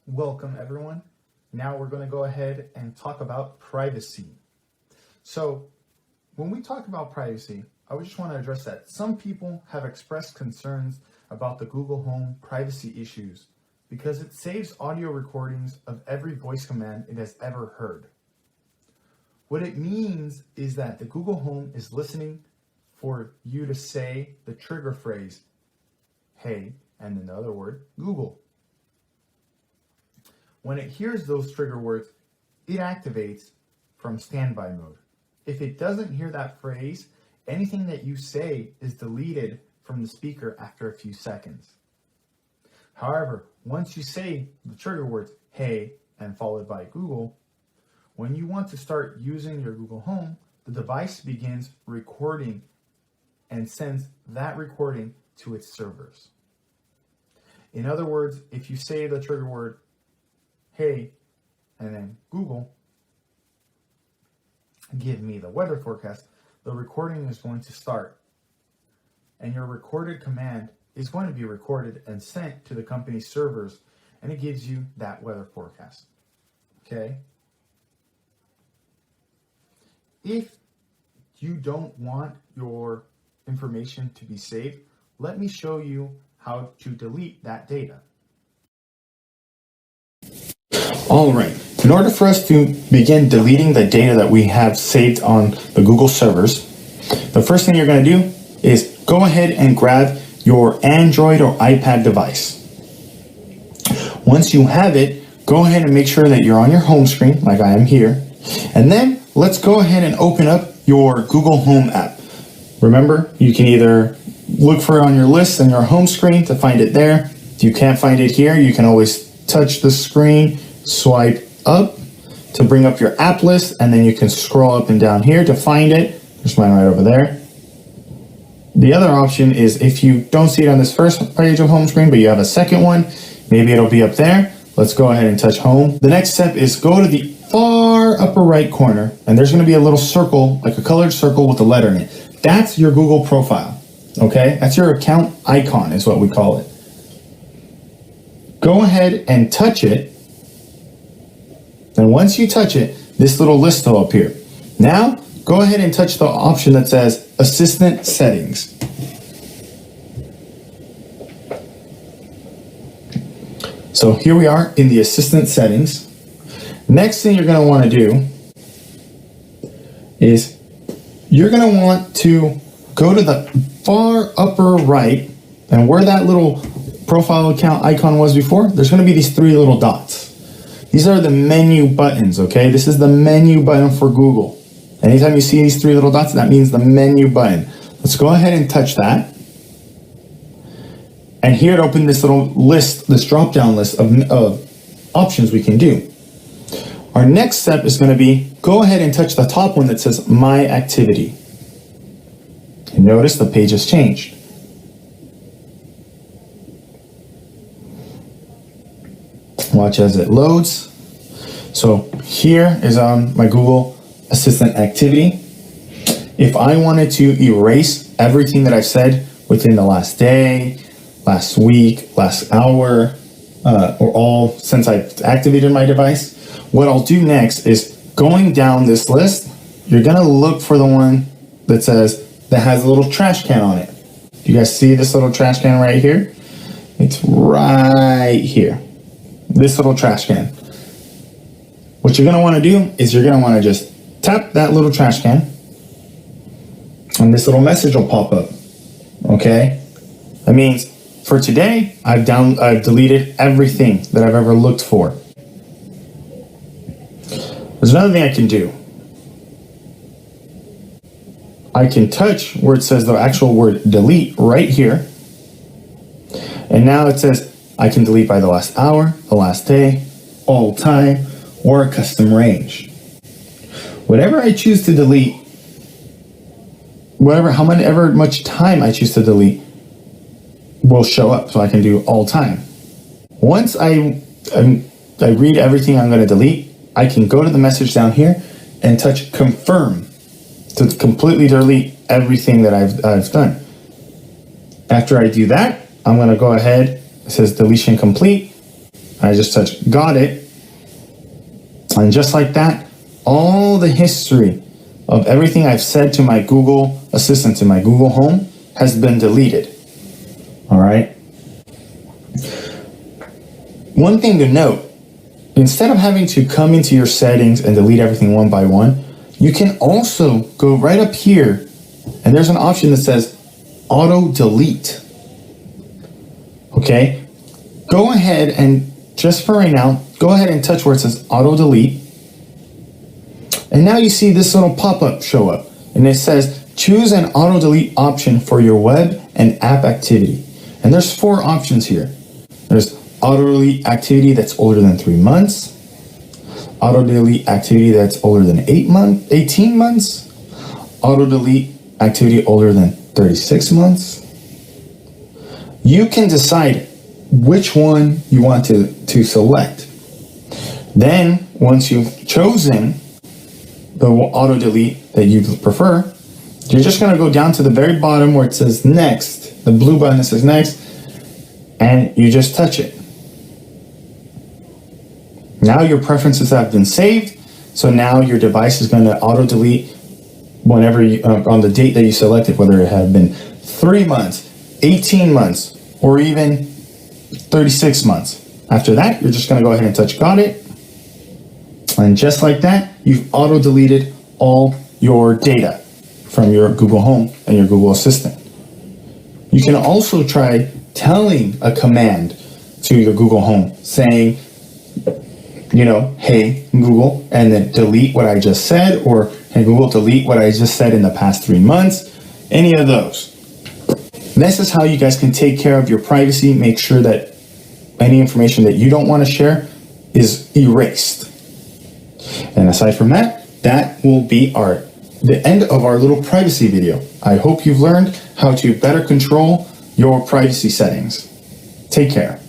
Welcome everyone. Now we're going to go ahead and talk about privacy. So when we talk about privacy, I just want to address that some people have expressed concerns about the Google Home privacy issues because it saves audio recordings of every voice command it has ever heard. What it means is that the Google Home is listening for you to say the trigger phrase, hey, and then the other word, Google. When it hears those trigger words, it activates from standby mode. If it doesn't hear that phrase, anything that you say is deleted from the speaker after a few seconds. However, once you say the trigger words, hey, and followed by Google, when you want to start using your Google Home, the device begins recording and sends that recording to its servers. In other words, if you say the trigger word, hey, and then Google, give me the weather forecast, the recording is going to start. And your recorded command is going to be recorded and sent to the company's servers, and it gives you that weather forecast. Okay? If you don't want your information to be saved, let me show you how to delete that data. All right, in order for us to begin deleting the data that we have saved on the Google servers, the first thing you're going to do is go ahead and grab your Android or iPad device. Once you have it, go ahead and make sure that you're on your home screen, like I am here, and then let's go ahead and open up your Google Home app. Remember, you can either look for it on your list and your home screen to find it there. If you can't find it here, you can always touch the screen, swipe up to bring up your app list, and then you can scroll up and down here to find it. There's mine right over there. The other option is if you don't see it on this first page of home screen, but you have a second one, maybe it'll be up there. Let's go ahead and touch home. The next step is go to the far upper right corner, and there's going to be a little circle, like a colored circle with a letter in it. That's your Google profile, okay? That's your account icon is what we call it. Go ahead and touch it. And once you touch it, this little list will appear. Now, go ahead and touch the option that says Assistant Settings. So here we are in the Assistant Settings. Next thing you're going to want to do is you're going to want to go to the far upper right, and where that little profile account icon was before, there's going to be these three little dots. These are the menu buttons, okay? This is the menu button for Google. Anytime you see these three little dots, that means the menu button. Let's go ahead and touch that. And here it opened this little list, this drop-down list of options we can do. Our next step is going to be, go ahead and touch the top one that says My Activity. And notice the page has changed. Watch as it loads. So here is on my Google Assistant activity. If I wanted to erase everything that I've said within the last day, last week, last hour, or all since I've activated my device, what I'll do next is going down this list, you're gonna look for the one that has a little trash can on it. You guys see this little trash can right here? It's right here. This little trash can. What you're going to want to do is you're going to want to just tap that little trash can, and this little message will pop up. Okay? That means for today, I've deleted everything that I've ever looked for. There's another thing I can do. I can touch where it says the actual word delete right here. And now it says I can delete by the last hour, the last day, all time, or a custom range. Whatever I choose to delete, however much time I choose to delete will show up, so I can do all time. Once I read everything I'm going to delete, I can go to the message down here and touch confirm to completely delete everything that I've done. After I do that, I'm going to go ahead, it says deletion complete. I just touch got it. And just like that, all the history of everything I've said to my Google Assistant, to my Google Home, has been deleted. All right. One thing to note, instead of having to come into your settings and delete everything one by one, you can also go right up here, and there's an option that says auto delete. Okay. Go ahead and, just for right now, go ahead and touch where it says auto delete. And now you see this little pop-up show up, and it says choose an auto delete option for your web and app activity. And there's 4 options here. There's auto delete activity that's older than 3 months, auto delete activity that's older than 18 months, auto delete activity older than 36 months. You can decide which one you want to select. Then, once you've chosen the auto delete that you prefer, you're just going to go down to the very bottom where it says next, the blue button that says next, and you just touch it. Now your preferences have been saved, so now your device is going to auto delete whenever you, on the date that you selected, whether it had been 3 months, 18 months, or even 36 months. After that, you're just going to go ahead and touch got it. And just like that, you've auto deleted all your data from your Google Home and your Google Assistant. You can also try telling a command to your Google Home saying, hey Google, and then delete what I just said, or hey Google, delete what I just said in the past 3 months, any of those. This is how you guys can take care of your privacy, make sure that any information that you don't want to share is erased. And aside from that, that will be the end of our little privacy video. I hope you've learned how to better control your privacy settings. Take care.